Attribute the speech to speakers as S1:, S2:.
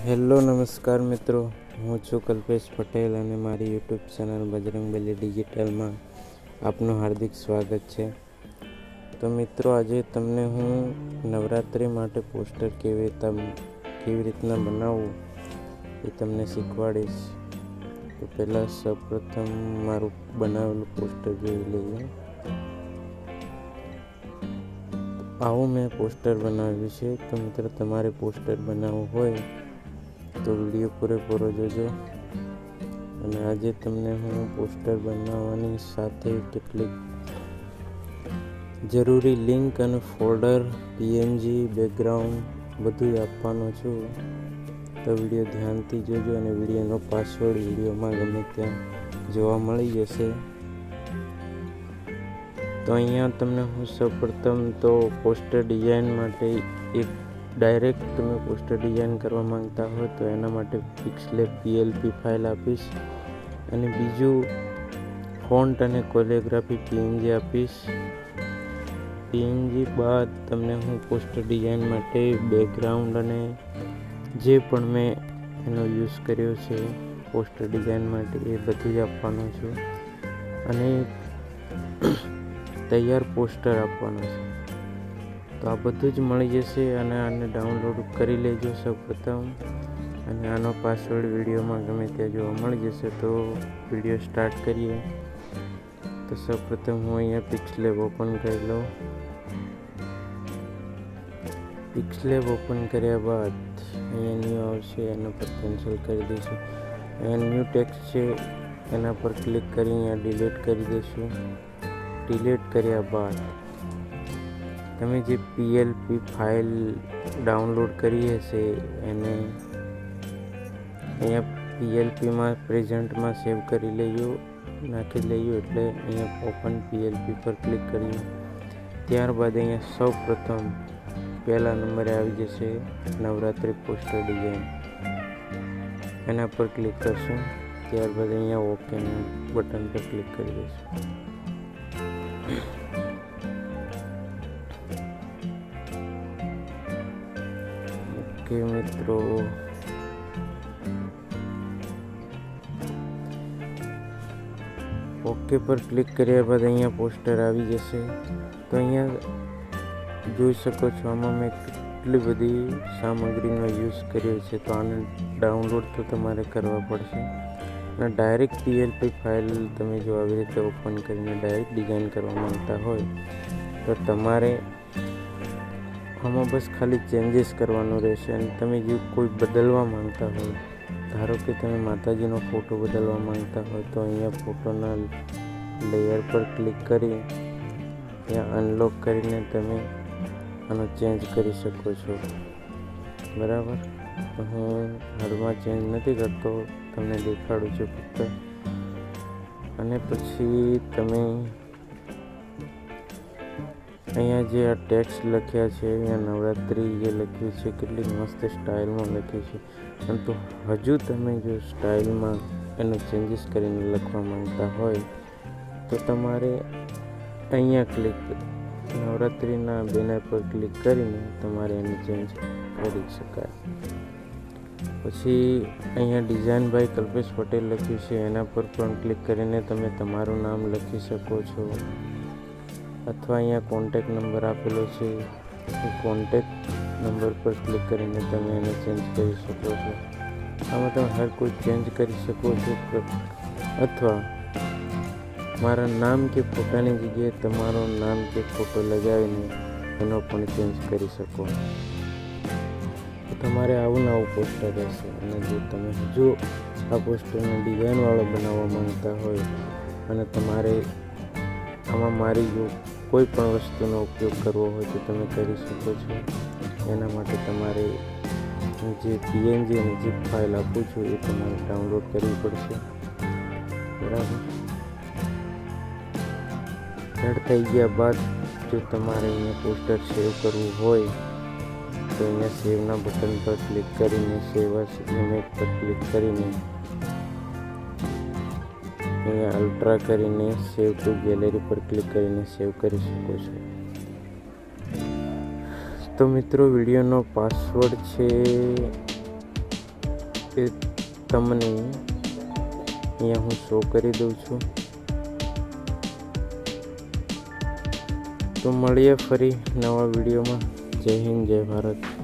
S1: Hello નમસ્કાર મિત્રો, હું છું કલ્પેશ પટેલ અને મારી યુટ્યુબ ચેનલ બજરંગ બલી ડિજિટલમાં આપનું હાર્દિક સ્વાગત છે. તો મિત્રો, આજે તમને હું નવરાત્રિ માટે પોસ્ટર કેવી રીતના બનાવવું એ તમને શીખવાડીશ. તો પહેલાં સૌપ્રથમ મારું બનાવેલું પોસ્ટર જોઈ લઈએ. આવું મેં પોસ્ટર બનાવ્યું છે. તો મિત્રો, તમારે પોસ્ટર બનાવવું હોય તો વિડીયો પૂરેપૂરો જોજો. અને આજે તમને હું પોસ્ટર બનાવવાની સાથે કેટલીક જરૂરી લિંક અને ફોલ્ડર, પીએનજી, બેકગ્રાઉન્ડ બધું આપવાનો છું. તો વિડીયો ધ્યાનથી જોજો અને વિડીયોનો પાસવર્ડ વિડીયોમાં ગમે ત્યાં જોવા મળી જશે. તો અહીંયા તમને હું સૌપ્રથમ તો પોસ્ટર ડિઝાઇન માટે એક ડાયરેક્ટ તમે પોસ્ટર ડિઝાઇન કરવા માંગતા હોય તો એના માટે pixellab PLP ફાઇલ આપીશ. અને બીજું ફોન્ટ અને કોલિયોગ્રાફી પીએનજી આપીશ. પીએનજી બાદ તમને હું પોસ્ટર ડિઝાઇન માટે બેકગ્રાઉન્ડ અને જે પણ મેં એનો યુઝ કર્યો છે પોસ્ટર ડિઝાઇન માટે એ બધું જ આપવાનું છું. અને તૈયાર પોસ્ટર આપવાનું છે. તો આ બધું જ મળી જશે અને આને ડાઉનલોડ કરી લેજો સૌપ્રથમ. અને આનો પાસવર્ડ વિડીયોમાં ગમે ત્યાં જોવા મળી જશે. તો વિડીયો સ્ટાર્ટ કરીએ. તો સૌપ્રથમ હું અહીંયા પિક્સલેબ ઓપન કરી લઉં. પિક્સલેબ ઓપન કર્યા બાદ અહીંયા ન્યૂ આવશે, એના પર કેન્સલ કરી દઈશું. અહીંયા ન્યૂ ટેક્સ્ટ છે એના પર ક્લિક કરી અહીંયા ડિલીટ કરી દઈશું. ડિલીટ કર્યા બાદ તમે જે PLP ફાઇલ ડાઉનલોડ કરી હશે એને અહીંયા PLPમાં પ્રેઝન્ટમાં સેવ કરી લઈએ, નાખી લઈએ. એટલે અહીંયા ઓપન PLP પર ક્લિક કરીએ. ત્યારબાદ અહીંયા સૌ પ્રથમ પહેલા નંબરે આવી જશે નવરાત્રિ પોસ્ટર ડિઝાઇન, એના પર ક્લિક કરશું. ત્યારબાદ અહીંયા ઓકે બટન પર ક્લિક કરી દઈશું. ઓકે મિત્રો, ઓકે પર ક્લિક કર્યા બાદ અહીંયા પોસ્ટર આવી જશે. તો અહીંયા જોઈ શકો છો આમાં મેં કેટલી બધી સામગ્રીનો યુઝ કર્યો છે. તો આને ડાઉનલોડ તો તમારે કરવા પડશે. અને ડાયરેક્ટ PLP ફાઇલ તમે જો આવી રીતે ઓપન કરીને ડાયરેક્ટ ડિઝાઇન કરવા માંગતા હોય તો તમારે આમાં બસ ખાલી ચેન્જીસ કરવાનું રહેશે. અને તમે જે કોઈ બદલવા માંગતા હોય, ધારો કે તમે માતાજીનો ફોટો બદલવા માંગતા હોય તો અહીંયા ફોટોના લેયર પર ક્લિક કરી ત્યાં અનલોક કરીને તમે આનો ચેન્જ કરી શકો છો. બરાબર. તો હું હાલમાં ચેન્જ નથી કરતો, તમને દેખાડું છું ફક્ત. અને પછી તમે અહીંયા જે આ ટેક્સ્ટ લખ્યા છે, અહીંયા નવરાત્રિ જે લખ્યું છે કેટલી મસ્ત સ્ટાઇલમાં લખ્યું છે. પરંતુ હજુ તમે જો સ્ટાઇલમાં એનો ચેન્જીસ કરીને લખવા માંગતા હોય તો તમારે અહીંયા નવરાત્રિના બેનર પર ક્લિક કરીને તમારે એને ચેન્જ કરી શકાય. પછી અહીંયા ડિઝાઇન બાય કલ્પેશ પટેલ લખ્યું છે એના પર પણ ક્લિક કરીને તમે તમારું નામ લખી શકો છો. અથવા અહીંયા કોન્ટેક્ટ નંબર આપેલો છે, એ કોન્ટેક્ટ નંબર પર ક્લિક કરીને તમે એને ચેન્જ કરી શકો છો. આમાં તમે હર કોઈ ચેન્જ કરી શકો છો. અથવા મારા નામ કે ફોટાની જગ્યાએ તમારો નામ કે ફોટો લગાવીને એનો પણ ચેન્જ કરી શકો. તો તમારે આવું નવું પોસ્ટર રહેશે. અને જો તમે હજુ આ પોસ્ટરને ડિઝાઇનવાળો બનાવવા માંગતા હોય અને તમારે આમાં મારી જો કોઈ પણ વસ્તુનો ઉપયોગ કરવો હોય તો તમે કરી શકો છો. એના માટે તમારે જે પીએનજી અને જીપ ફાઇલ આપું છું એ તમારે ડાઉનલોડ કરવી પડશે. બરાબર. એડ થઈ ગયા બાદ જો તમારે અહીંયા પોસ્ટર સેવ કરવું હોય તો અહીંયા સેવના બટન પર ક્લિક કરીને સેવ એઝ ઇમેજ પર ક્લિક કરીને અહીંયા અલ્ટ્રા કરીને સેવ ટુ ગેલેરી પર ક્લિક કરીને સેવ કરી શકો છો. તો મિત્રો, વિડીયોનો પાસવર્ડ છે એ તમને અહીંયા હું શો કરી દઉં છું. તો મળીએ ફરી નવા વિડીયોમાં. જય હિન્દ, જય ભારત.